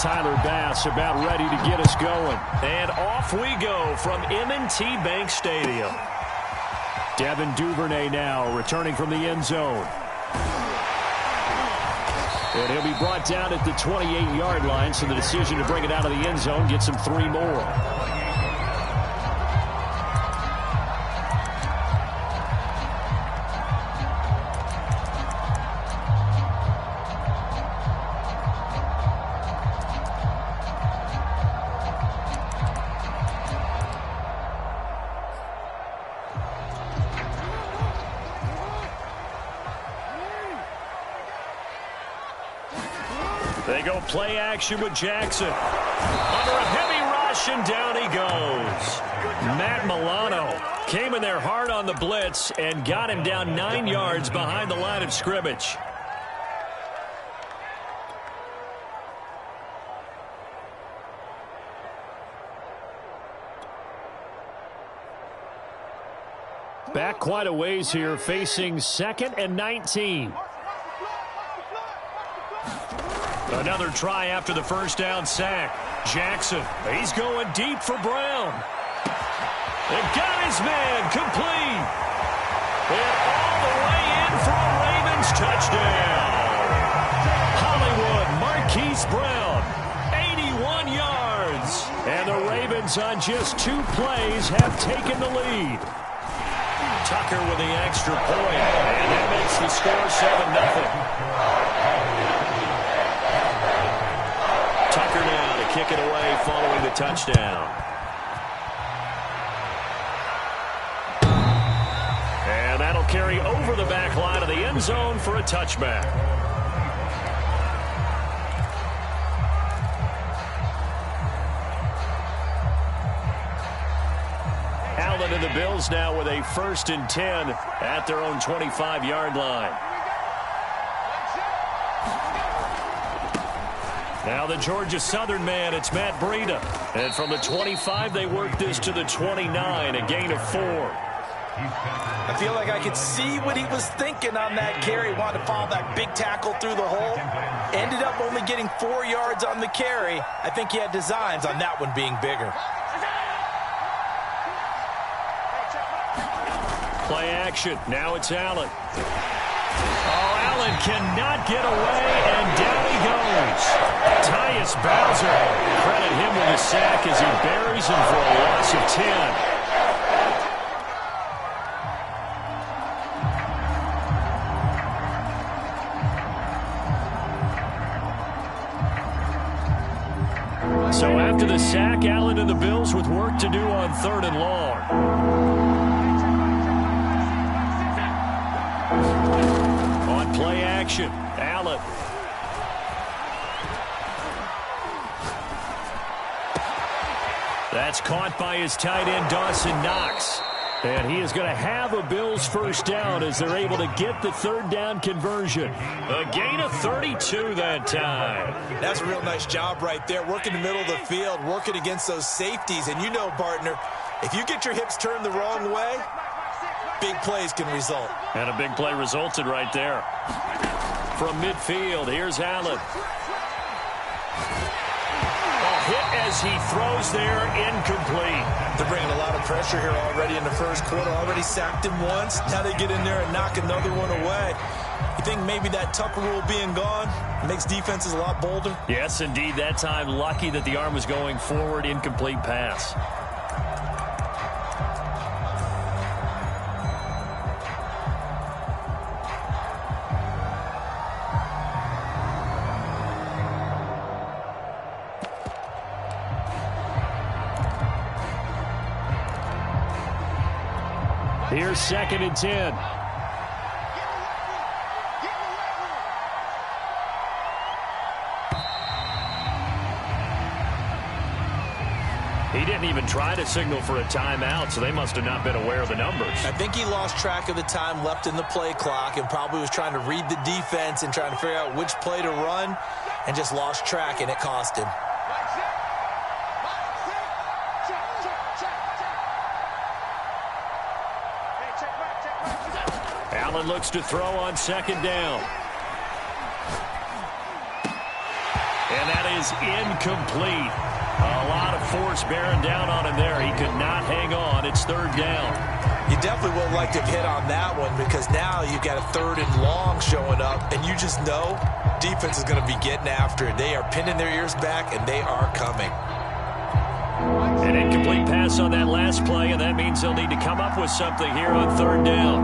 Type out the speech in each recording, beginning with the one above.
Tyler Bass about ready to get us going. And off we go from M&T Bank Stadium. Devin Duvernay now returning from the end zone. And he'll be brought down at the 28-yard line, so the decision to bring it out of the end zone gets him 3 more. They go play action with Jackson. Under a heavy rush, and down he goes. Matt Milano came in there hard on the blitz and got him down 9 yards behind the line of scrimmage. Back quite a ways here, facing 2nd and 19. Another try after the first down sack. Jackson, he's going deep for Brown. They've got his man complete. And all the way in for a Ravens touchdown. Hollywood Marquise Brown, 81 yards. And the Ravens on just 2 plays have taken the lead. Tucker with the extra point. And that makes the score 7-0. Tucker now to kick it away following the touchdown. And that'll carry over the back line of the end zone for a touchback. Allen and the Bills now with a 1st and 10 at their own 25-yard line. Now the Georgia Southern man, it's Matt Breida. And from the 25, they work this to the 29, a gain of 4. I feel like I could see what he was thinking on that carry. Wanted to follow that big tackle through the hole. Ended up only getting 4 yards on the carry. I think he had designs on that one being bigger. Play action. Now it's Allen. Oh, Allen cannot get away, and down he goes. Tyus Bowser, credit him with a sack as he buries him for a loss of 10. So after the sack, Allen and the Bills with work to do on 3rd and long. On play action, Allen. That's caught by his tight end, Dawson Knox. And he is going to have a Bills 1st down as they're able to get the 3rd down conversion. A gain of 32 that time. That's a real nice job right there, working the middle of the field, working against those safeties. And you know, partner, if you get your hips turned the wrong way, big plays can result. And a big play resulted right there. From midfield, here's Allen. Hit as he throws there, incomplete. They're bringing a lot of pressure here already in the 1st quarter. Already sacked him once. Now they get in there and knock another one away. You think maybe that Tucker rule being gone makes defenses a lot bolder? Yes, indeed. That time, lucky that the arm was going forward, incomplete pass. Here's 2nd and 10. He didn't even try to signal for a timeout, so they must have not been aware of the numbers. I think he lost track of the time left in the play clock and probably was trying to read the defense and trying to figure out which play to run and just lost track, and it cost him. Allen looks to throw on 2nd down. And that is incomplete. A lot of force bearing down on him there. He could not hang on. It's third down. You definitely would like to have hit on that one because now you've got a third and long showing up, and you just know defense is going to be getting after it. They are pinning their ears back, and they are coming. An incomplete pass on that last play, and that means they'll need to come up with something here on third down.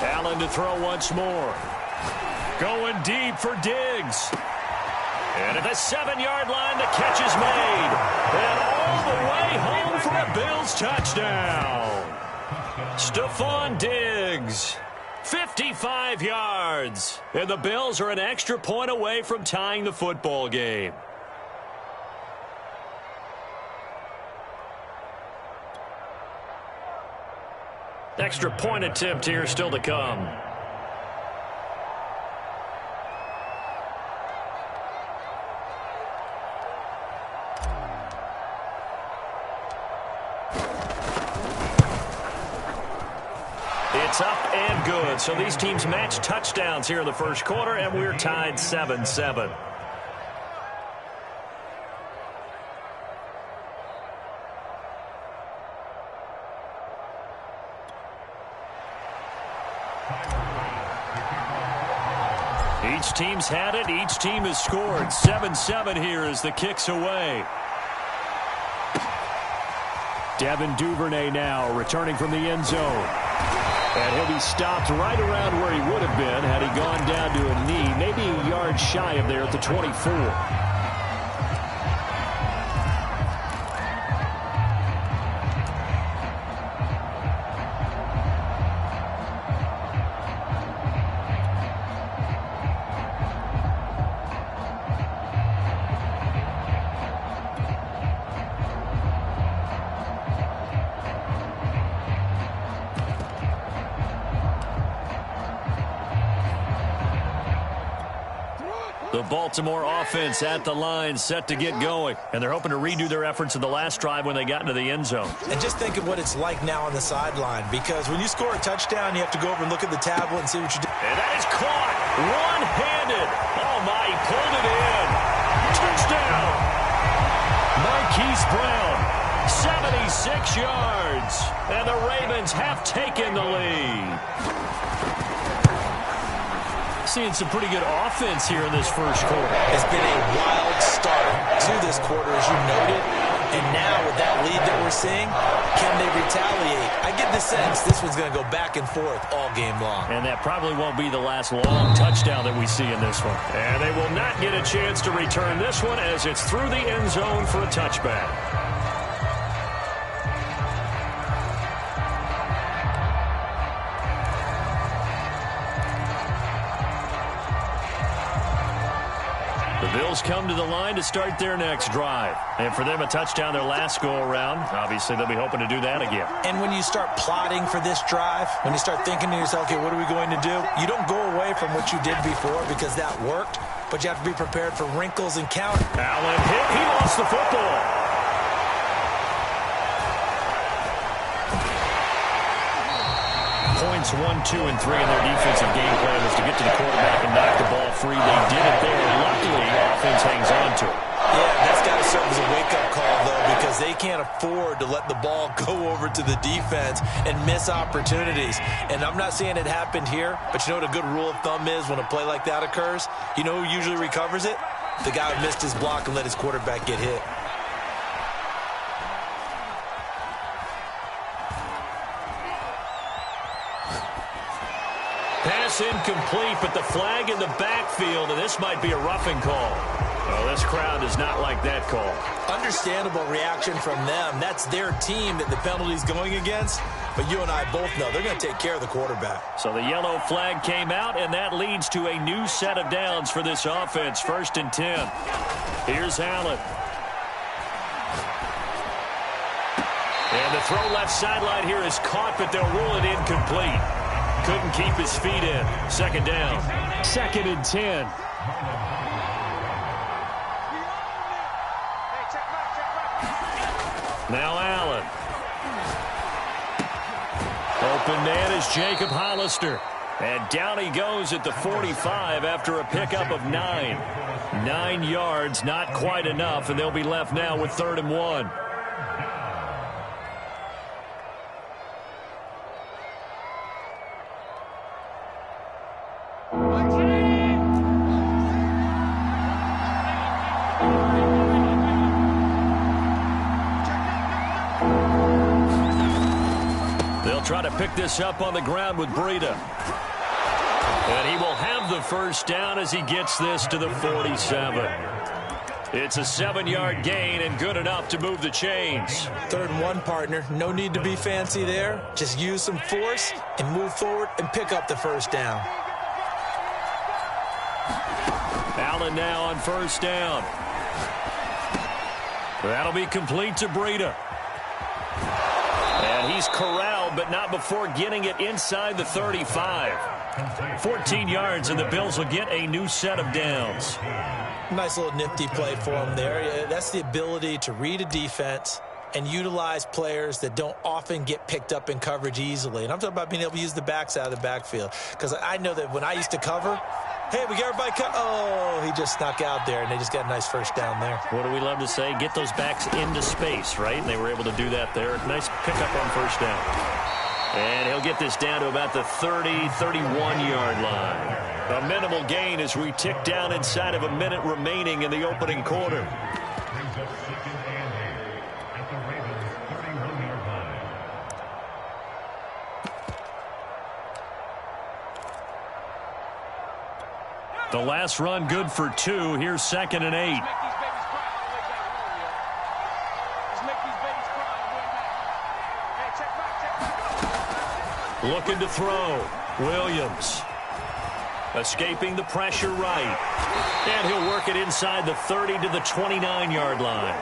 Allen to throw once more. Going deep for Diggs. And at the 7-yard line, the catch is made. And all the way home for a Bills touchdown. Stephon Diggs. 55 yards. And the Bills are an extra point away from tying the football game. Extra point attempt here still to come. It's up and good. So these teams match touchdowns here in the first quarter, and we're tied 7-7. Each team's had it. Each team has scored. 7-7 here as the kick's away. Devin Duvernay now returning from the end zone. And he'll be stopped right around where he would have been had he gone down to a knee, maybe a yard shy of there at the 24. The Baltimore offense at the line, set to get going. And they're hoping to redo their efforts in the last drive when they got into the end zone. And just think of what it's like now on the sideline, because when you score a touchdown, you have to go over and look at the tablet and see what you do. And that is caught one-handed. Oh, my, he pulled it in. Touchdown. Marquise Brown, 76 yards. And the Ravens have taken the lead. Seeing some pretty good offense here in this first quarter. It's been a wild start to this quarter, as you noted. And now with that lead that we're seeing, can they retaliate? I get the sense this one's going to go back and forth all game long. And that probably won't be the last long touchdown that we see in this one. And they will not get a chance to return this one as it's through the end zone for a touchback. The Bills come to the line to start their next drive. And for them, a touchdown their last go-around. Obviously, they'll be hoping to do that again. And when you start plotting for this drive, when you start thinking to yourself, okay, what are we going to do? You don't go away from what you did before because that worked, but you have to be prepared for wrinkles and counter. Allen hit. He lost the football. Points 1, 2, and 3 in their defensive game plan was to get to the quarterback and knock the ball free. They did it there. Luckily, offense hangs on to it. Yeah, that's got to serve as a wake-up call, though, because they can't afford to let the ball go over to the defense and miss opportunities. And I'm not saying it happened here, but you know what a good rule of thumb is when a play like that occurs? You know who usually recovers it? The guy who missed his block and let his quarterback get hit. Pass incomplete, but the flag in the backfield, and this might be a roughing call. Oh, this crowd does not like that call. Understandable reaction from them. That's their team that the penalty's going against. But you and I both know they're going to take care of the quarterback. So the yellow flag came out, and that leads to a new set of downs for this offense. 1st and 10. Here's Allen. And the throw left sideline here is caught, but they'll rule it incomplete. Couldn't keep his feet in. 2nd down. 2nd and 10. Now Allen. open man is Jacob Hollister. And down he goes at the 45 after a pickup of 9. 9 yards, not quite enough, and they'll be left now with 3rd and 1. They'll try to pick this up on the ground with Breida. And he will have the first down as he gets this to the 47. It's a 7-yard gain and good enough to move the chains. 3rd and 1, partner. No need to be fancy there. Just use some force and move forward and pick up the first down. Allen now on first down. That'll be complete to Breida. And he's corralled, but not before getting it inside the 35. 14 yards, and the Bills will get a new set of downs. Nice little nifty play for him there. That's the ability to read a defense and utilize players that don't often get picked up in coverage easily. And I'm talking about being able to use the backs out of the backfield. Because I know that when I used to cover, hey, we got everybody cut. Oh, he just snuck out there, and they just got a nice first down there. What do we love to say? Get those backs into space, right? And they were able to do that there. Nice pickup on first down. And he'll get this down to about the 30, 31-yard line. A minimal gain as we tick down inside of a minute remaining in the opening quarter. The last run good for 2. Here's 2nd and 8. Looking to throw. Williams. Escaping the pressure right. And he'll work it inside the 30 to the 29-yard line.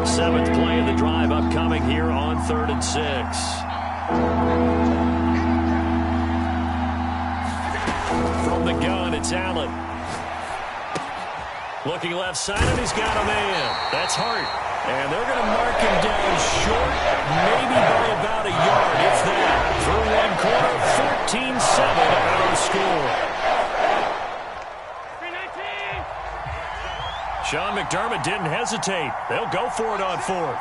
Seventh play of the drive upcoming here on 3rd and 6. From the gun, it's Allen. Looking left side, and he's got a man. That's Hart. And they're going to mark him down short, maybe by about a yard, if that. Through one quarter, 14-7 our score. Sean McDermott didn't hesitate. They'll go for it on 4th.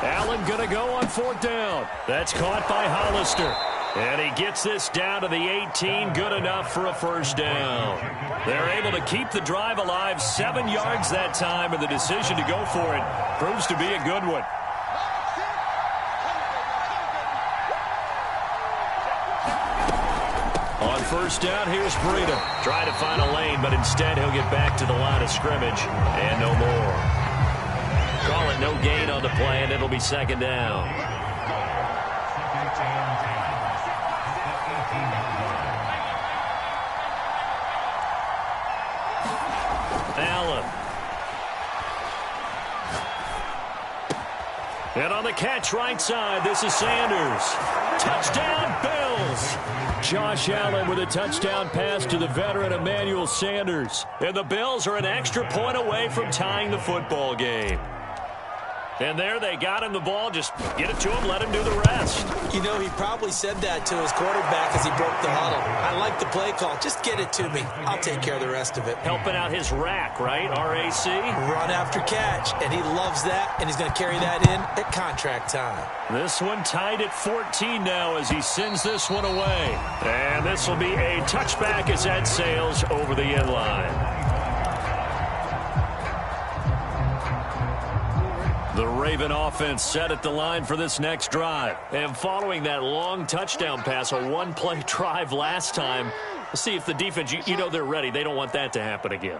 Allen going to go on 4th down. That's caught by Hollister. And he gets this down to the 18, good enough for a first down. They're able to keep the drive alive, 7 yards that time, and the decision to go for it proves to be a good one. On first down, here's Breida. Trying to find a lane, but instead he'll get back to the line of scrimmage, and no more. Call it no gain on the play, and it'll be 2nd down. Allen. And on the catch right side, this is Sanders. Touchdown, Bills. Josh Allen with a touchdown pass to the veteran Emmanuel Sanders. And the Bills are an extra point away from tying the football game. And there they got him the ball. Just get it to him, let him do the rest. You know, he probably said that to his quarterback as he broke the huddle. I like the play call. Just get it to me. I'll take care of the rest of it. Helping out his rack, right? RAC? Run after catch. And he loves that, and he's going to carry that in at contract time. This one tied at 14 now as he sends this one away. And this will be a touchback as that sails over the end line. The Raven offense set at the line for this next drive. And following that long touchdown pass, a one-play drive last time, let's see if the defense, you know they're ready. They don't want that to happen again.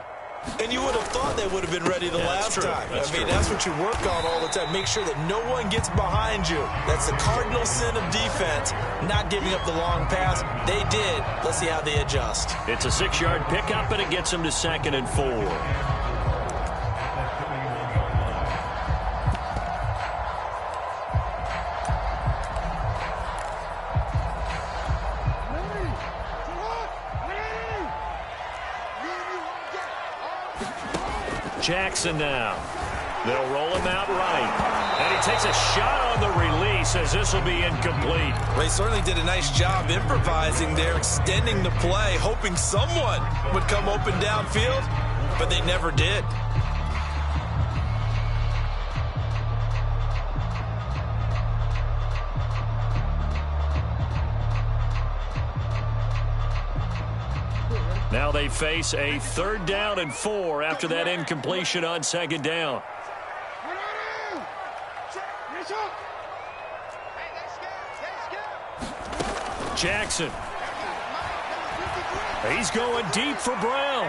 And you would have thought they would have been ready the last time. That's what you work on all the time. Make sure that no one gets behind you. That's the cardinal sin of defense, not giving up the long pass. They did. Let's see how they adjust. It's a 6-yard pickup, and it gets them to 2nd and 4. Jackson now. They'll roll him out right. And he takes a shot on the release as this will be incomplete. They certainly did a nice job improvising there, extending the play, hoping someone would come open downfield, but they never did. Now they face a 3rd down and 4 after that incompletion on 2nd down. Jackson. He's going deep for Brown.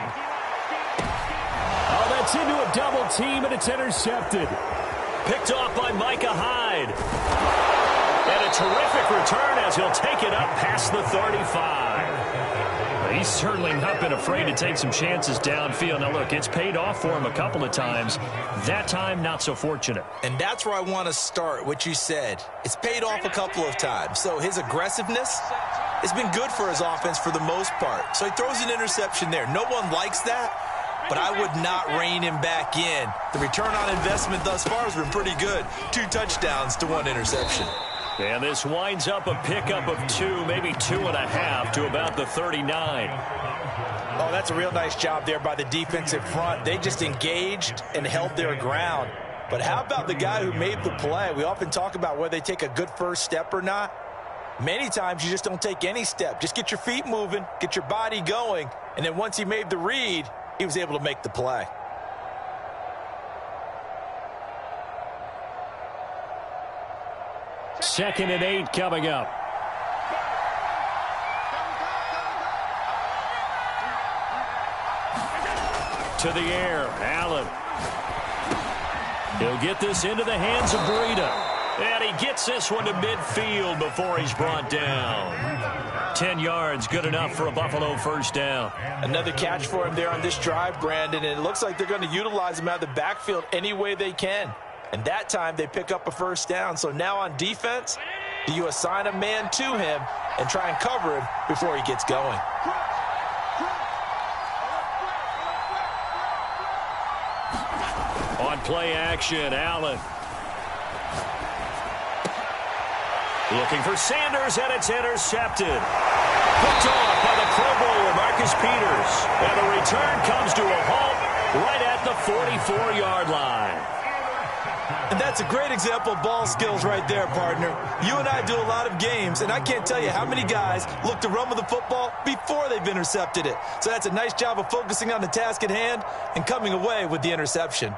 Oh, that's into a double team, and it's intercepted. Picked off by Micah Hyde. And a terrific return as he'll take it up past the 35. He's certainly not been afraid to take some chances downfield. Now, look, it's paid off for him a couple of times. That time, not so fortunate. And that's where I want to start, what you said. It's paid off a couple of times. So his aggressiveness has been good for his offense for the most part. So he throws an interception there. No one likes that, but I would not rein him back in. The return on investment thus far has been pretty good. 2 touchdowns to 1 interception. And this winds up a pickup of 2, maybe 2.5 to about the 39. Oh, that's a real nice job there by the defensive front. They just engaged and held their ground. But how about the guy who made the play? We often talk about whether they take a good first step or not. Many times you just don't take any step. Just get your feet moving, get your body going, and then once he made the read, he was able to make the play. Second and 8 coming up. To the air, Allen. He'll get this into the hands of Breida. And he gets this one to midfield before he's brought down. 10 yards, good enough for a Buffalo first down. Another catch for him there on this drive, Brandon, and it looks like they're going to utilize him out of the backfield any way they can. And that time they pick up a first down. So now on defense, do you assign a man to him and try and cover him before he gets going? On play action, Allen. Looking for Sanders, and it's intercepted. Picked off by the Pro Bowler, Marcus Peters. And the return comes to a halt right at the 44-yard line. And that's a great example of ball skills right there, partner. You and I do a lot of games, and I can't tell you how many guys look to run with the football before they've intercepted it. So that's a nice job of focusing on the task at hand and coming away with the interception.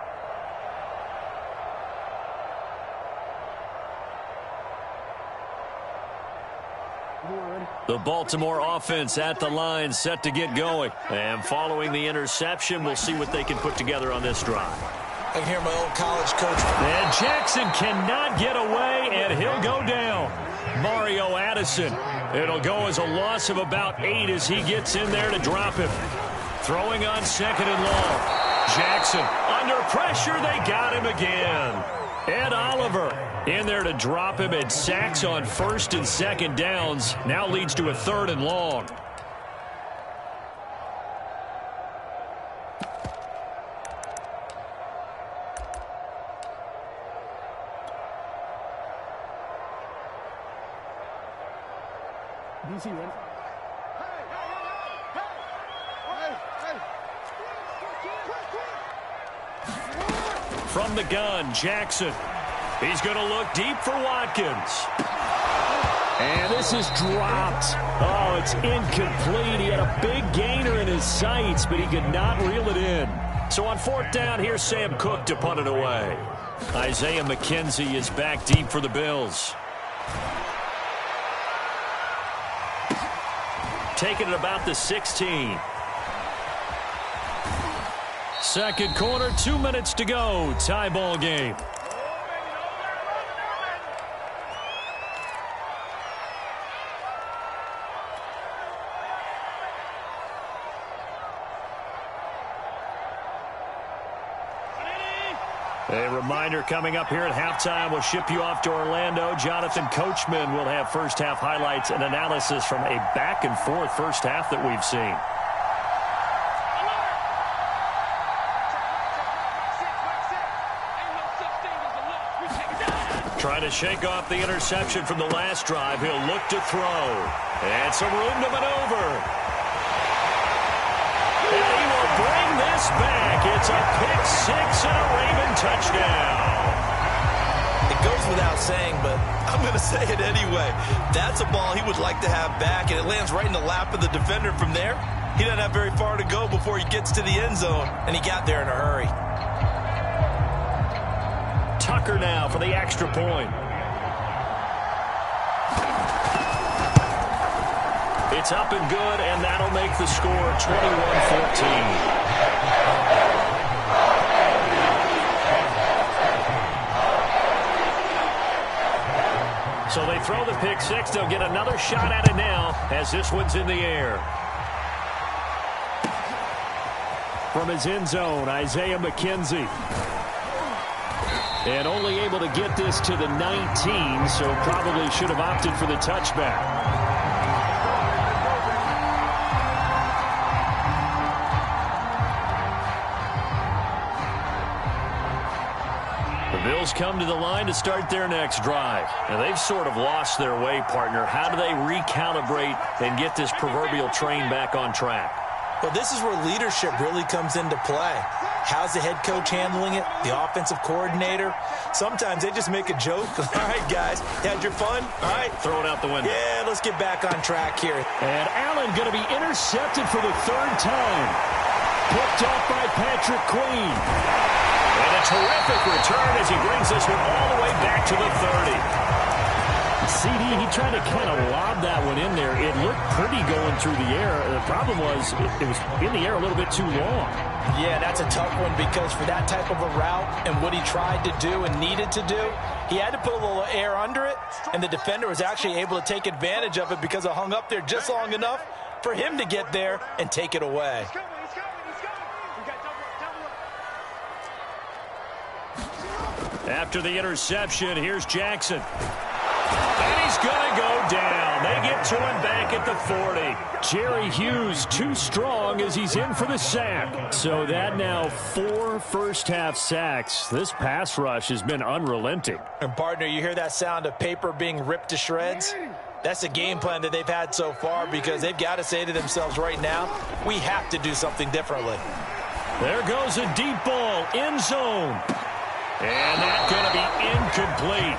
The Baltimore offense at the line, set to get going. And following the interception, we'll see what they can put together on this drive. I can hear my old college coach. And Jackson cannot get away, and he'll go down. Mario Addison. It'll go as a loss of about 8 as he gets in there to drop him. Throwing on 2nd and long. Jackson under pressure. They got him again. Ed Oliver in there to drop him, and sacks on 1st and 2nd downs. Now leads to a 3rd and long. From the gun, Jackson. He's going to look deep for Watkins. And this is dropped. Oh, it's incomplete. He had a big gainer in his sights, but he could not reel it in. So on 4th down, here's Sam Cook to punt it away. Isaiah McKenzie is back deep for the Bills. Taking it about the 16. Second quarter, 2 minutes to go. Tie ball game. A reminder coming up here at halftime. We'll ship you off to Orlando. Jonathan Coachman will have first half highlights and analysis from a back and forth first half that we've seen. to shake off the interception from the last drive, he'll look to throw. And some room to maneuver. And he will bring this back. It's a pick-6 and a Raven touchdown. It goes without saying, but I'm going to say it anyway. That's a ball he would like to have back, and it lands right in the lap of the defender from there. He doesn't have very far to go before he gets to the end zone, and he got there in a hurry. Tucker now for the extra point. It's up and good, and that'll make the score 21-14. So they throw the pick-6. They'll get another shot at it now as this one's in the air. From his end zone, Icee7884. And only able to get this to the 19, so probably should have opted for the touchback. The Bills come to the line to start their next drive. Now, they've sort of lost their way, partner. How do they recalibrate and get this proverbial train back on track? Well, this is where leadership really comes into play. How's the head coach handling it? The offensive coordinator? Sometimes they just make a joke. All right, guys, had your fun? All right. Throw it out the window. Yeah, let's get back on track here. And Allen going to be intercepted for the third time. Picked off by Patrick Queen. And a terrific return as he brings this one all the way back to the 30. CD, he tried to kind of lob that one in there. It looked pretty going through the air. The problem was it was in the air a little bit too long. Yeah, that's a tough one because for that type of a route and what he tried to do and needed to do, he had to put a little air under it, and the defender was actually able to take advantage of it because it hung up there just long enough for him to get there and take it away. After the interception, here's Jackson. And he's going to go down. They get to him back at the 40. Jerry Hughes too strong as he's in for the sack. So that now 4 first-half sacks. This pass rush has been unrelenting. And, partner, you hear that sound of paper being ripped to shreds? That's the game plan that they've had so far because they've got to say to themselves right now, we have to do something differently. There goes a deep ball, end zone. And that's going to be incomplete.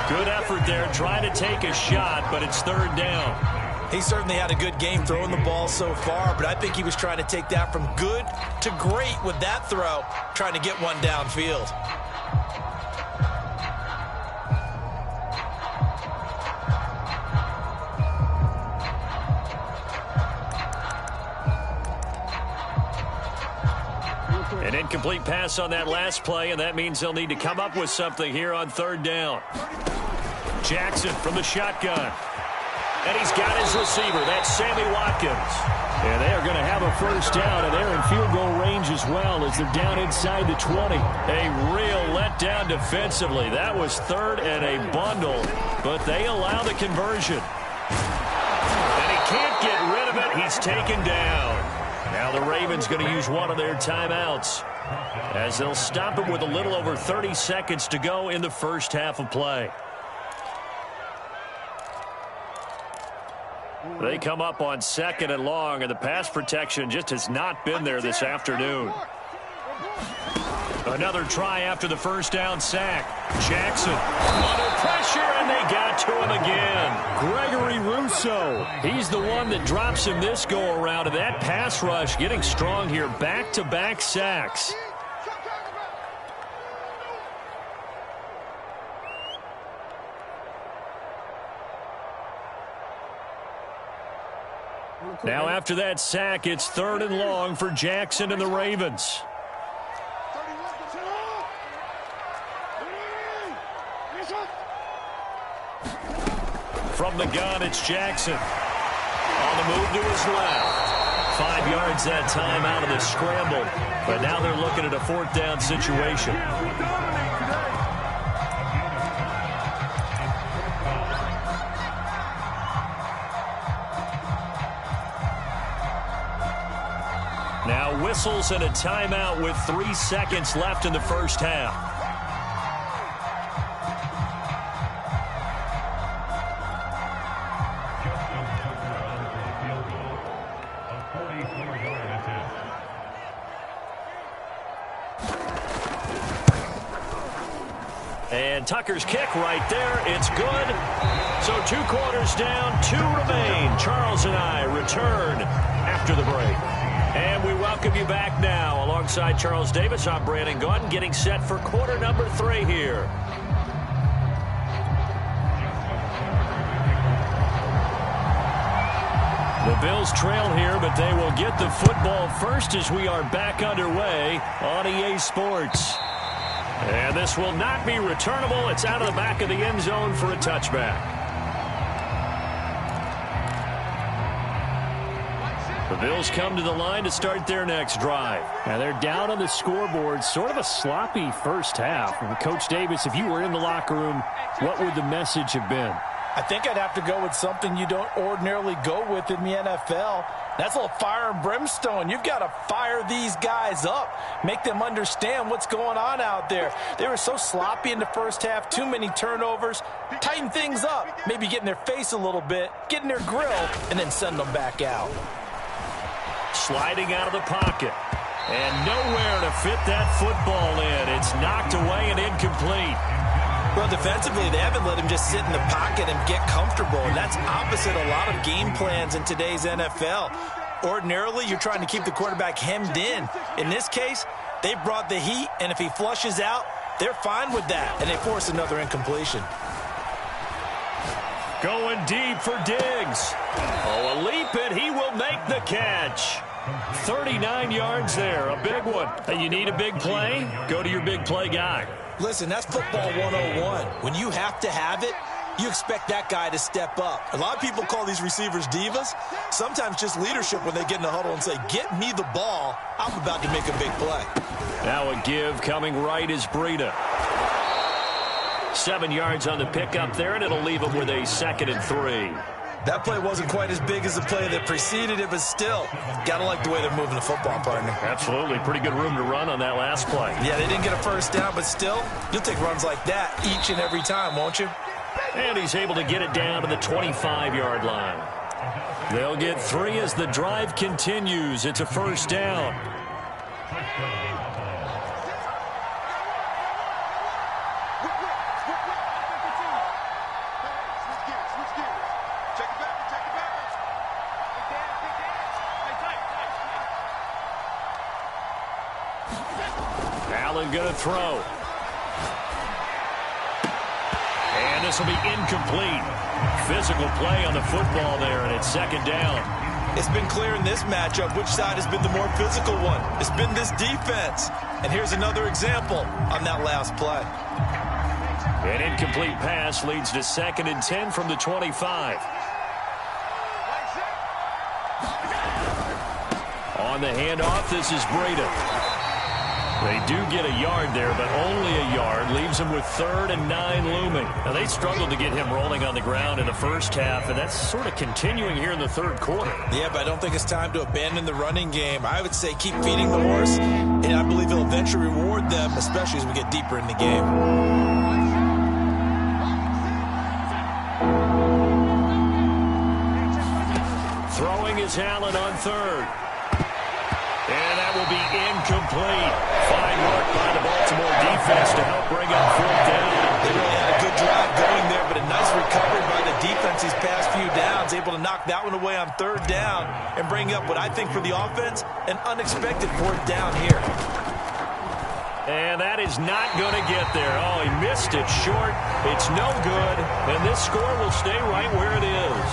Good effort there, trying to take a shot, but it's third down. He certainly had a good game throwing the ball so far, but I think he was trying to take that from good to great with that throw, trying to get one downfield. An incomplete pass on that last play, and that means they'll need to come up with something here on third down. Jackson from the shotgun. And he's got his receiver. That's Sammy Watkins. And they are going to have a first down, and they're in field goal range as well as they're down inside the 20. A real letdown defensively. That was third and a bundle, but they allow the conversion. And he can't get rid of it. He's taken down. Now the Ravens going to use one of their timeouts as they'll stop him with a little over 30 seconds to go in the first half of play. They come up on second and long, and the pass protection just has not been there this afternoon. Another try after the first down sack. Jackson under pressure, and they got to him again. Gregory Rousseau, he's the one that drops him this go-around, and that pass rush getting strong here. Back-to-back sacks. Now after that sack, it's third and long for Jackson and the Ravens. From the gun, it's Jackson. On the move to his left. 5 yards that time out of the scramble. But now they're looking at a fourth down situation. Now whistles and a timeout with 3 seconds left in the first half. And Tucker's kick right there. It's good. So 2 quarters down, 2 remain. Charles and I return after the break. And we welcome you back now. Alongside Charles Davis, I'm Brandon Gaudin, getting set for quarter number 3 here. The Bills trail here, but they will get the football first as we are back underway on EA Sports. And this will not be returnable. It's out of the back of the end zone for a touchback. The Bills come to the line to start their next drive. Now they're down on the scoreboard. Sort of a sloppy first half. And Coach Davis, if you were in the locker room, what would the message have been? I think I'd have to go with something you don't ordinarily go with in the NFL. That's a little fire and brimstone. You've got to fire these guys up, make them understand what's going on out there. They were so sloppy in the first half, too many turnovers. Tighten things up, maybe get in their face a little bit, get in their grill, and then send them back out. Sliding out of the pocket. And nowhere to fit that football in. It's knocked away and incomplete. Well, defensively, they haven't let him just sit in the pocket and get comfortable, and that's opposite a lot of game plans in today's NFL. Ordinarily, you're trying to keep the quarterback hemmed in. In this case, they brought the heat, and if he flushes out, they're fine with that, and they force another incompletion. Going deep for Diggs. Oh, a leap, and he will make the catch. 39 yards there, a big one. And you need a big play? Go to your big play guy. Listen, that's football 101. When you have to have it, you expect that guy to step up. A lot of people call these receivers divas. Sometimes just leadership when they get in the huddle and say, get me the ball. I'm about to make a big play. Now a give coming right is Breida. 7 yards on the pickup there, and it'll leave him with a 2nd and 3. That play wasn't quite as big as the play that preceded it, but still, got to like the way they're moving the football, partner. Absolutely. Pretty good room to run on that last play. Yeah, they didn't get a first down, but still, you'll take runs like that each and every time, won't you? And he's able to get it down to the 25-yard line. They'll get 3 as the drive continues. It's a first down. Allen going to throw. And this will be incomplete. Physical play on the football there, and it's 2nd down. It's been clear in this matchup which side has been the more physical one. It's been this defense. And here's another example on that last play. An incomplete pass leads to 2nd and 10 from the 25. On the handoff, this is Breida. They do get a yard there, but only a yard. Leaves them with 3rd and 9 looming. Now, they struggled to get him rolling on the ground in the first half, and that's sort of continuing here in the 3rd quarter. Yeah, but I don't think it's time to abandon the running game. I would say keep feeding the horse, and I believe he'll eventually reward them, especially as we get deeper in the game. Throwing is Allen on 3rd. And that will be incomplete. Fine work by the Baltimore defense to help bring up 4th down. They really had a good drive going there, but a nice recovery by the defense these past few downs, able to knock that one away on 3rd down and bring up what I think for the offense, an unexpected 4th down here. And that is not going to get there. Oh, he missed it short. It's no good, and this score will stay right where it is.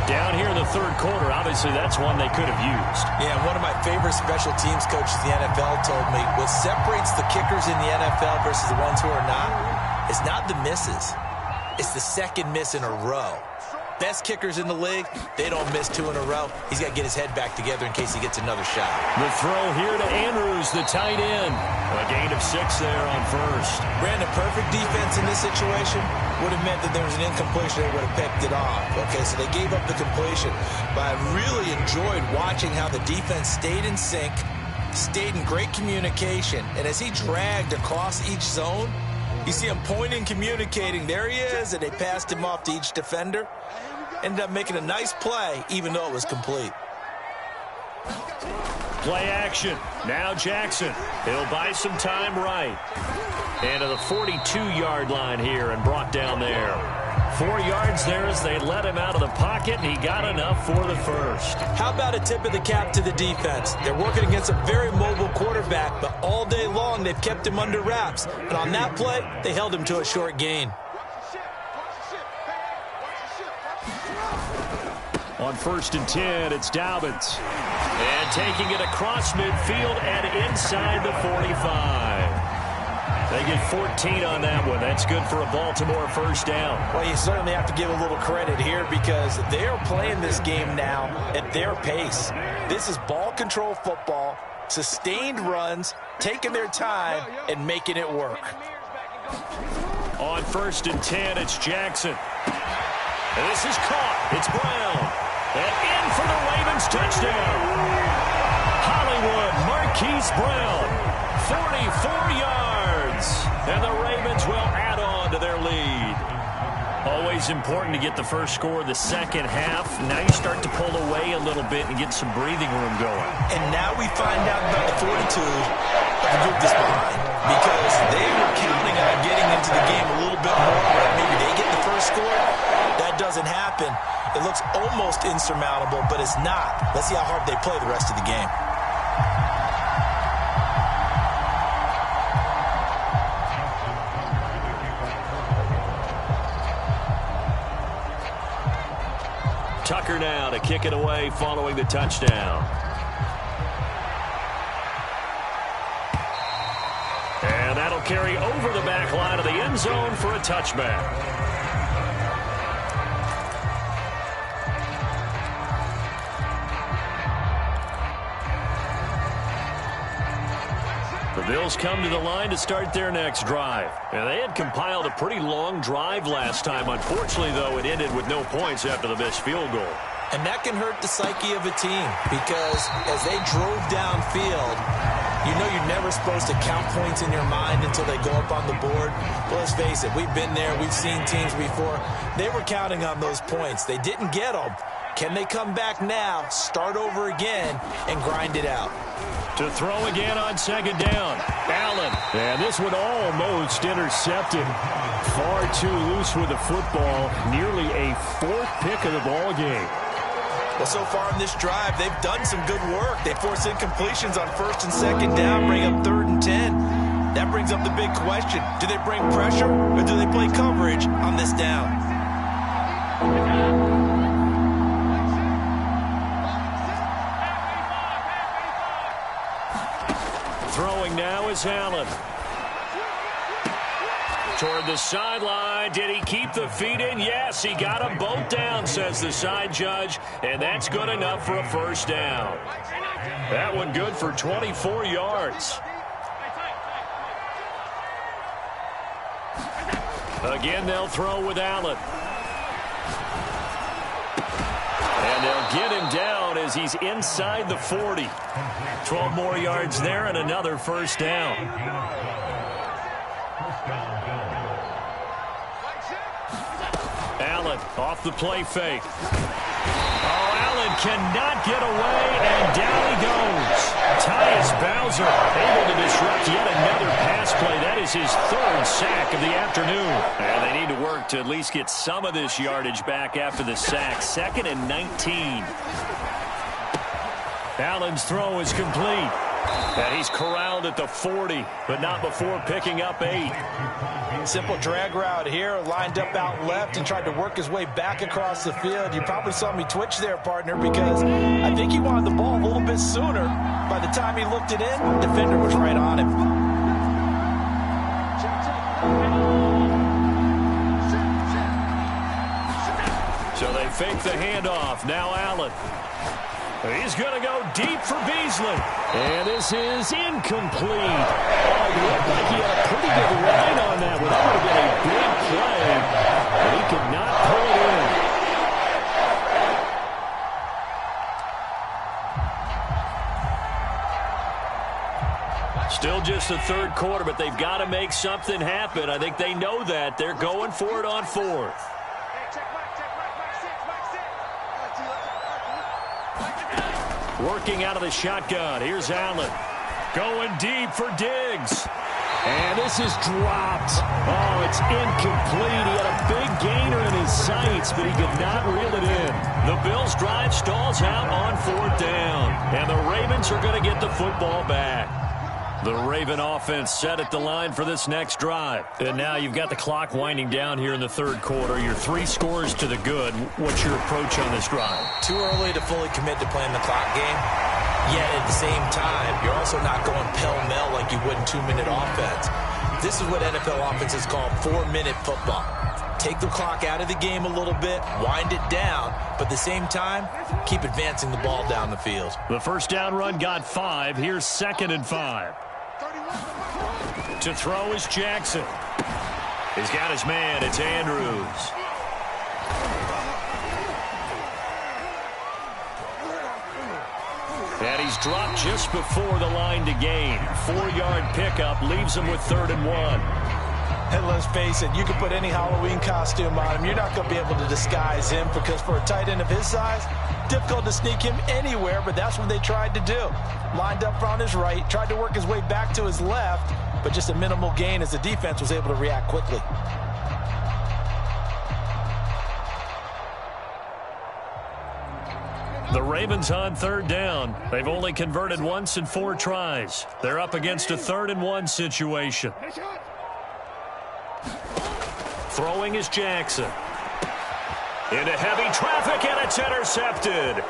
Down here in the 3rd quarter, obviously that's one they could have used. Yeah, one of my favorite special teams coaches in the NFL told me what separates the kickers in the NFL versus the ones who are not is not the misses. It's the 2nd miss in a row. Best kickers in the league, they don't miss 2 in a row. He's got to get his head back together in case he gets another shot. The throw here to Andrews, the tight end. A gain of 6 there on 1st. Brandon, perfect defense in this situation would have meant that there was an incompletion. They would have picked it off. Okay, so they gave up the completion. But I really enjoyed watching how the defense stayed in sync, stayed in great communication. And as he dragged across each zone, you see him pointing, communicating. There he is, and they passed him off to each defender. Ended up making a nice play, even though it was complete. Play action. Now Jackson. He'll buy some time right. And to the 42-yard line here and brought down there. 4 yards there as they let him out of the pocket, and he got enough for the first. How about a tip of the cap to the defense? They're working against a very mobile quarterback, but all day long they've kept him under wraps. And on that play, they held him to a short gain. On 1st and 10, it's Dobbins. And taking it across midfield and inside the 45. They get 14 on that one. That's good for a Baltimore first down. Well, you certainly have to give a little credit here because they are playing this game now at their pace. This is ball control football, sustained runs, taking their time, and making it work. On 1st and 10, it's Jackson. And this is caught. It's Brown. And in for the Ravens touchdown. Hollywood Marquise Brown, 44 yards. And the Ravens will add on to their lead. Always important to get the first score of the second half. Now you start to pull away a little bit and get some breathing room going. And now we find out about the 42 of the group that's behind. Because they were counting on getting into the game a little bit more. Where maybe they get the first score. That doesn't happen. It looks almost insurmountable, but it's not. Let's see how hard they play the rest of the game. Tucker now to kick it away following the touchdown. And that'll carry over the back line of the end zone for a touchback. The Bills come to the line to start their next drive. And they had compiled a pretty long drive last time. Unfortunately, though, it ended with no points after the missed field goal. And that can hurt the psyche of a team because as they drove downfield, you know you're never supposed to count points in your mind until they go up on the board. Well, let's face it, we've been there. We've seen teams before. They were counting on those points. They didn't get them. Can they come back now, start over again, and grind it out? To throw again on 2nd down. Allen. And this one almost intercepted. Far too loose with the football. Nearly a 4th pick of the ball game. Well, so far in this drive, they've done some good work. They force incompletions on 1st and 2nd down, bring up 3rd and 10. That brings up the big question. Do they bring pressure or do they play coverage on this down? Throwing now is Allen. Toward the sideline. Did he keep the feet in? Yes, he got them both down, says the side judge. And that's good enough for a first down. That one good for 24 yards. Again, they'll throw with Allen. And they'll get him down as he's inside the 40. 12 more yards there and another first down. Allen off the play fake. Oh, Allen cannot get away, and down he goes. Tyus Bowser able to disrupt yet another pass play. That is his 3rd sack of the afternoon. And they need to work to at least get some of this yardage back after the sack. 2nd and 19. Allen's throw is complete. And he's corralled at the 40, but not before picking up 8. Simple drag route here, lined up out left and tried to work his way back across the field. You probably saw me twitch there, partner, because I think he wanted the ball a little bit sooner. By the time he looked it in, the defender was right on him. So they fake the handoff. Now Allen. He's going to go deep for Beasley. And this is incomplete. Oh, it looked like he had a pretty good line on that one. That would have been a big play. But he could not pull it in. Still just the 3rd quarter, but they've got to make something happen. I think they know that. They're going for it on 4th. Working out of the shotgun. Here's Allen. Going deep for Diggs. And this is dropped. Oh, it's incomplete. He had a big gainer in his sights, but he could not reel it in. The Bills' drive stalls out on 4th down. And the Ravens are going to get the football back. The Raven offense set at the line for this next drive. And now you've got the clock winding down here in the third quarter. You're 3 scores to the good. What's your approach on this drive? Too early to fully commit to playing the clock game. Yet at the same time, you're also not going pell-mell like you would in 2-minute offense. This is what NFL offenses call 4-minute football. Take the clock out of the game a little bit, wind it down, but at the same time, keep advancing the ball down the field. The first down run got 5. Here's 2nd and 5. To throw is Jackson. He's got his man. It's Andrews. And he's dropped just before the line to gain. 4-yard pickup leaves him with 3rd and 1. And let's face it, you can put any Halloween costume on him. You're not going to be able to disguise him because for a tight end of his size, difficult to sneak him anywhere, but that's what they tried to do. Lined up on his right, tried to work his way back to his left, but just a minimal gain as the defense was able to react quickly. The Ravens on 3rd down. They've only converted once in 4 tries. They're up against a 3rd and 1 situation. Throwing is Jackson. Into heavy traffic, and it's intercepted.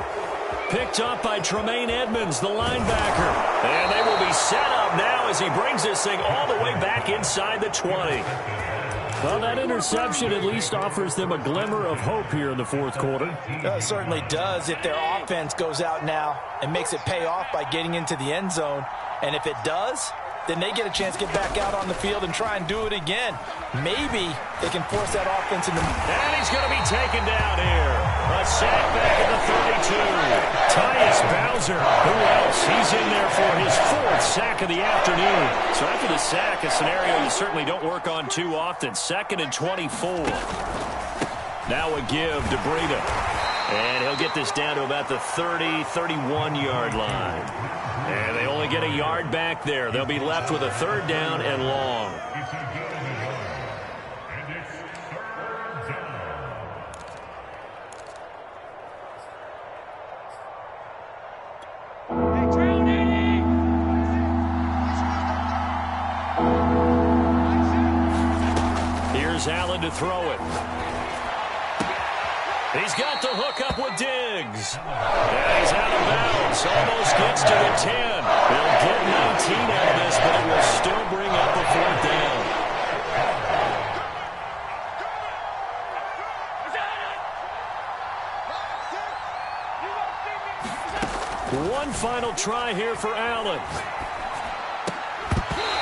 Picked up by Tremaine Edmonds, the linebacker. And they will be set up now as he brings this thing all the way back inside the 20. Well, that interception at least offers them a glimmer of hope here in the 4th quarter. It certainly does if their offense goes out now and makes it pay off by getting into the end zone. And if it does, then they get a chance to get back out on the field and try and do it again. Maybe they can force that offense into... And he's going to be taken down here. A sack back at the 32. Tyus Bowser, who else? He's in there for his 4th sack of the afternoon. So after the sack, a scenario you certainly don't work on too often. 2nd and 24. Now a give to Breida. And he'll get this down to about the 30, 31-yard line. And they only get a yard back there. They'll be left with a 3rd down and long. Here's Allen to throw it. He's got the hook up with Diggs. And he's out of bounds. Almost gets to the 10. They'll get 19 out of this, but it will still bring up a 4th down. One final try here for Allen.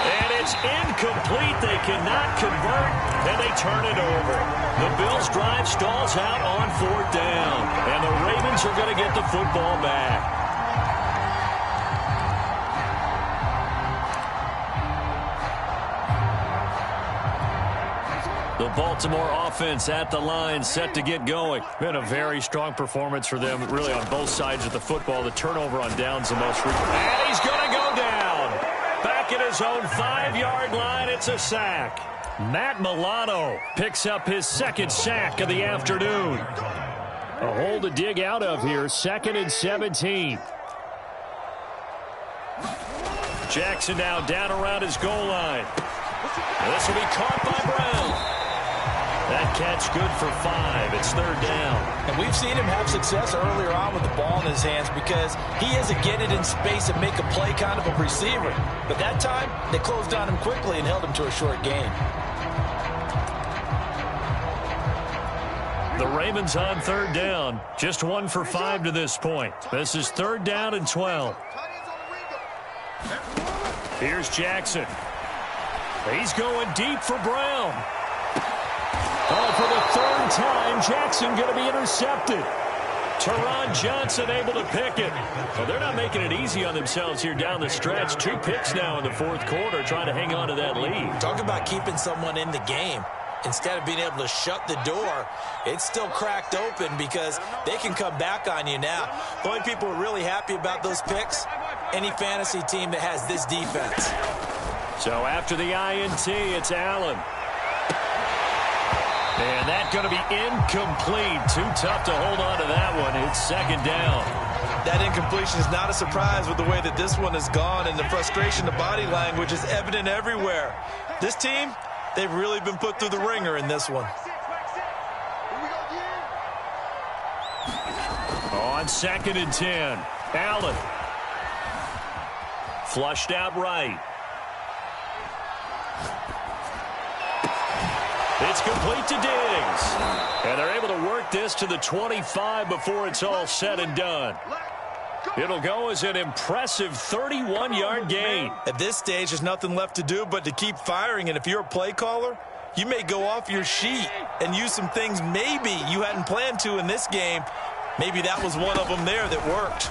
And it's incomplete. They cannot convert, and they turn it over. The Bills' drive stalls out on 4th down, and the Ravens are going to get the football back. The Baltimore offense at the line, set to get going. Been a very strong performance for them, really on both sides of the football. The turnover on downs the most frequent. And he's going to go down. Back at his own 5-yard line, it's a sack. Matt Milano picks up his 2nd sack of the afternoon. A hole to dig out of here, 2nd and 17. Jackson now down around his goal line. This will be caught by Brown. That catch good for 5. It's 3rd down. And we've seen him have success earlier on with the ball in his hands because he is a get it in space and make a play kind of a receiver. But that time, they closed on him quickly and held him to a short gain. The Ravens on 3rd down. Just 1 for 5 to this point. This is 3rd down and 12. Here's Jackson. He's going deep for Brown. Oh, for the 3rd time, Jackson going to be intercepted. Teron Johnson able to pick it. Well, they're not making it easy on themselves here down the stretch. 2 picks now in the 4th quarter, trying to hang on to that lead. Talk about keeping someone in the game. instead of being able to shut the door, it's still cracked open because they can come back on you now. The only people who are really happy about those picks, any fantasy team that has this defense. So after the INT, it's Allen. And that's going to be incomplete. Too tough to hold on to that one. It's second down. That incompletion is not a surprise with the way that this one has gone, and the frustration, the body language is evident everywhere. This team, they've really been put through the ringer in this one. On 2nd and 10, Allen. Flushed out right. It's complete to Diggs. And they're able to work this to the 25 before it's all said and done. It'll go as an impressive 31-yard gain. At this stage, there's nothing left to do but to keep firing. And if you're a play caller, you may go off your sheet and use some things maybe you hadn't planned to in this game. Maybe that was one of them there that worked.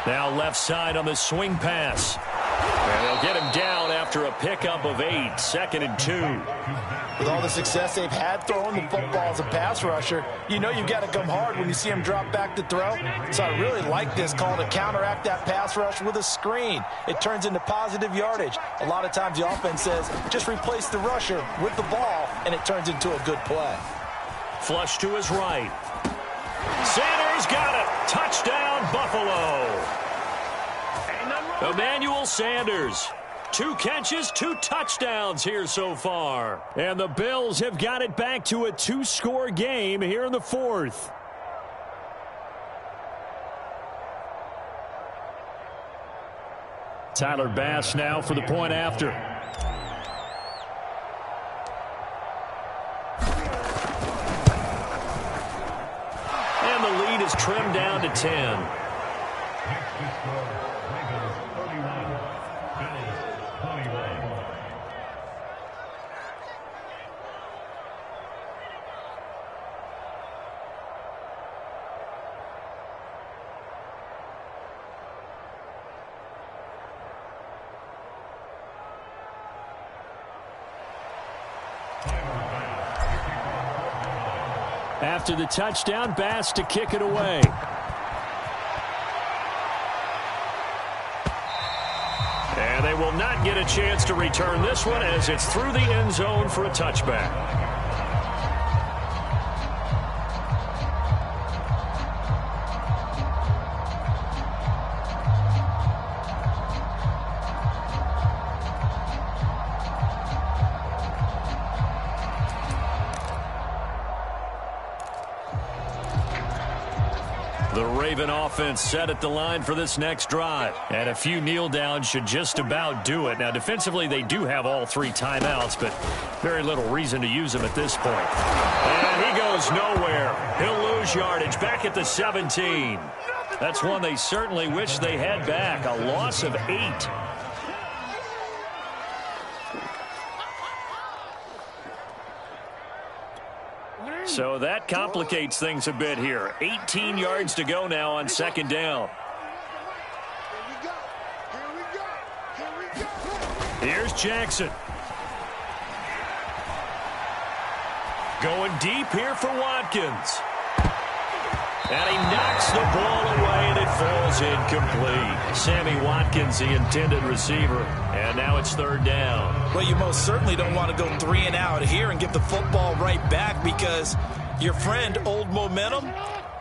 Now left side on the swing pass. And they'll get him down after a pickup of 8, 2nd and 2. With all the success they've had throwing the football as a pass rusher, you know you've got to come hard when you see him drop back to throw. So I really like this call to counteract that pass rush with a screen. It turns into positive yardage. A lot of times the offense says, just replace the rusher with the ball, and it turns into a good play. Flush to his right. Sanders got it. Touchdown, Buffalo. Emmanuel Sanders. 2 catches, 2 touchdowns here so far. And the Bills have got it back to a 2-score game here in the 4th. Tyler Bass now for the point after. And the lead is trimmed down to 10. After the touchdown, Bass to kick it away. And they will not get a chance to return this one as it's through the end zone for a touchback. The Raven offense set at the line for this next drive. And a few kneel downs should just about do it. Now, defensively, they do have all 3 timeouts, but very little reason to use them at this point. And he goes nowhere. He'll lose yardage back at the 17. That's one they certainly wish they had back. A loss of 8. So that complicates things a bit here. 18 yards to go now on 2nd down. Here's Jackson. Going deep here for Watkins. And he knocks the ball away, and it falls incomplete. Sammy Watkins, the intended receiver. And now it's 3rd down. Well, you most certainly don't want to go 3 and out here and get the football right back because your friend, Old Momentum,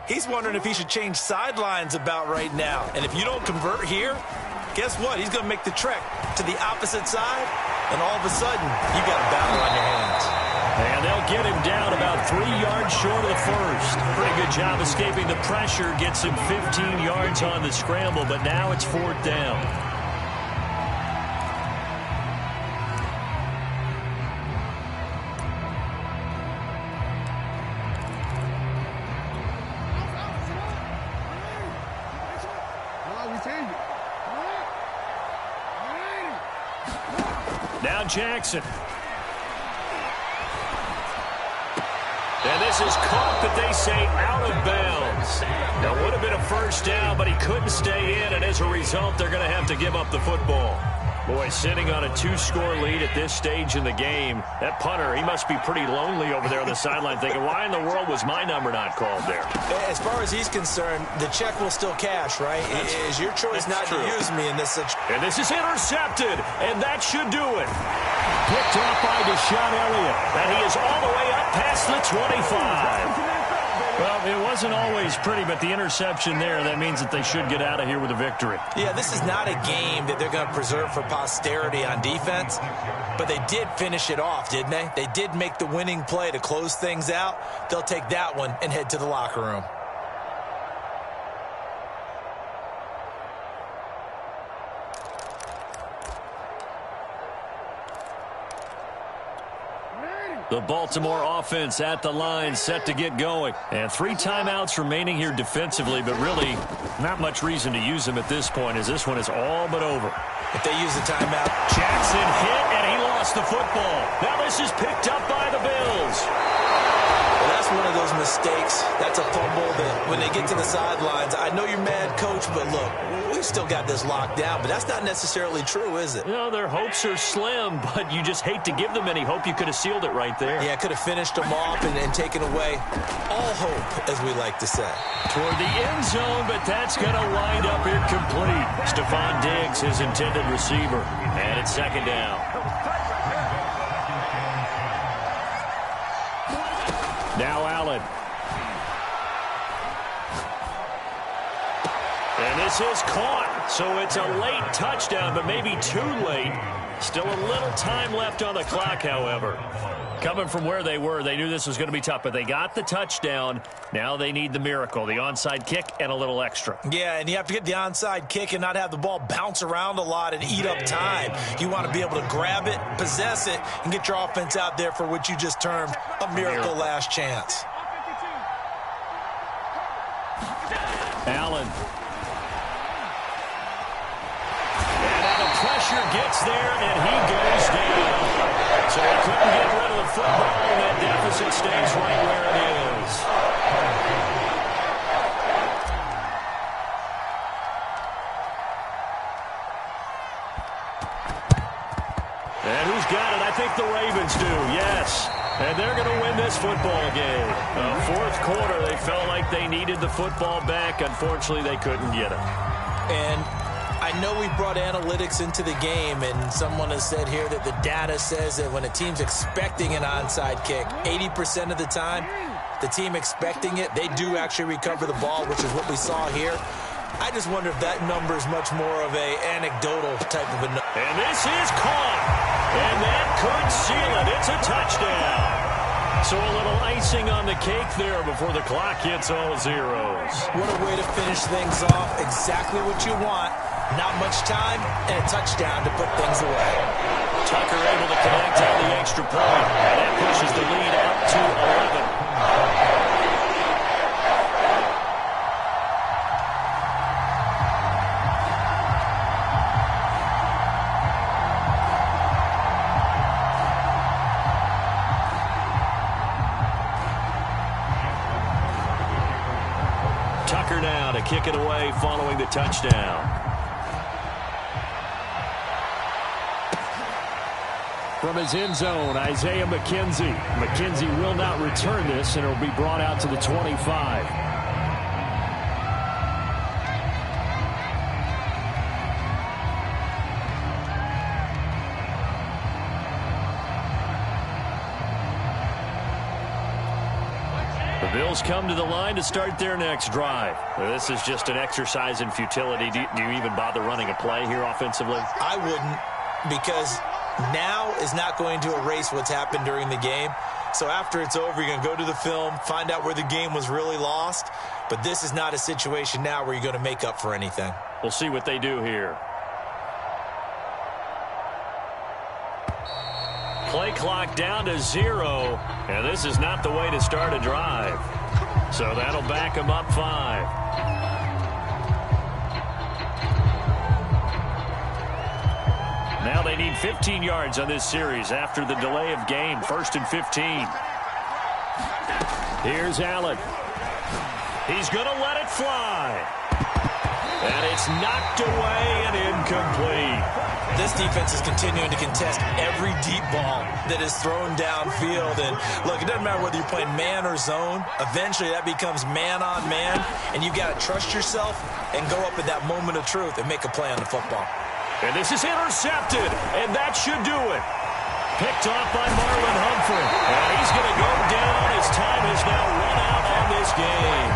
he's wondering if he should change sidelines about right now. And if you don't convert here, guess what? He's going to make the trek to the opposite side, and all of a sudden, you got a battle on your hands. And they'll get him down about 3 yards short of the first. Pretty good job escaping the pressure. Gets him 15 yards on the scramble, but now it's 4th down. Now Jackson. And this is caught, but they say out of bounds. Now, would have been a 1st down, but he couldn't stay in, and as a result, they're going to have to give up the football. Boy, sitting on a 2-score lead at this stage in the game, that punter, he must be pretty lonely over there on the sideline thinking, why in the world was my number not called there? As far as he's concerned, the check will still cash, right? It is your choice not to use me in this situation. And this is intercepted, and that should do it. Picked off by Deshaun Elliott. And he is all the way up past the 25. Well, it wasn't always pretty, but the interception there, that means that they should get out of here with a victory. Yeah, this is not a game that they're going to preserve for posterity on defense, but they did finish it off, didn't they? They did make the winning play to close things out. They'll take that one and head to the locker room. The Baltimore offense at the line, set to get going. And 3 timeouts remaining here defensively, but really not much reason to use them at this point, as this one is all but over. If they use a timeout. Jackson hit, and he lost the football. Now this is picked up by the Bills. Well, that's one of those mistakes. That's a fumble that when they get to the sidelines, I know you're mad, Coach, but look, we've still got this locked down. But that's not necessarily true, is it? You know, their hopes are slim, but you just hate to give them any hope. You could have sealed it right there. Yeah, could have finished them off and taken away all hope, as we like to say. Toward the end zone, but that's going to wind up incomplete. Stephon Diggs, his intended receiver. And it's second down. Now Allen. And this is caught. So it's a late touchdown, but maybe too late. Still a little time left on the clock, however. Coming from where they were, they knew this was going to be tough, but they got the touchdown. Now they need the miracle, the onside kick and a little extra. Yeah, and you have to get the onside kick and not have the ball bounce around a lot and eat up time. You want to be able to grab it, possess it, and get your offense out there for what you just termed a miracle last chance. Allen. And now the pressure gets there, and he goes down. So he couldn't get rid of the football, and that deficit stays right where it is. And who's got it? I think the Ravens do, yes. And they're going to win this football game. Fourth quarter, they felt like they needed the football back. Unfortunately, they couldn't get it. And I know we brought analytics into the game, and someone has said here that the data says that when a team's expecting an onside kick, 80% of the time, the team expecting it, they do actually recover the ball, which is what we saw here. I just wonder if that number is much more of a anecdotal type of a number. And this is caught. And that could seal it. It's a touchdown. So a little icing on the cake there before the clock hits all zeros. What a way to finish things off. Exactly what you want. Not much time and a touchdown to put things away. Tucker able to connect on the extra point. And that pushes the lead up to 11. Tucker now to kick it away following the touchdown. From his end zone, Isaiah McKenzie. McKenzie will not return this, and it will be brought out to the 25. The Bills come to the line to start their next drive. This is just an exercise in futility. Do you even bother running a play here offensively? I wouldn't, because now is not going to erase what's happened during the game. So after it's over, you're going to go to the film, find out where the game was really lost. But this is not a situation now where you're going to make up for anything. We'll see what they do here. Play clock down to 0, and this is not the way to start a drive. So that'll back them up 5. Now they need 15 yards on this series after the delay of game. 1st and 15. Here's Allen. He's going to let it fly. And it's knocked away and incomplete. this defense is continuing to contest every deep ball that is thrown downfield. And look, it doesn't matter whether you're playing man or zone. Eventually, that becomes man on man, and you've got to trust yourself and go up at that moment of truth and make a play on the football. And this is intercepted, and that should do it. Picked off by Marlon Humphrey. And he's going to go down. His time has now run out on this game.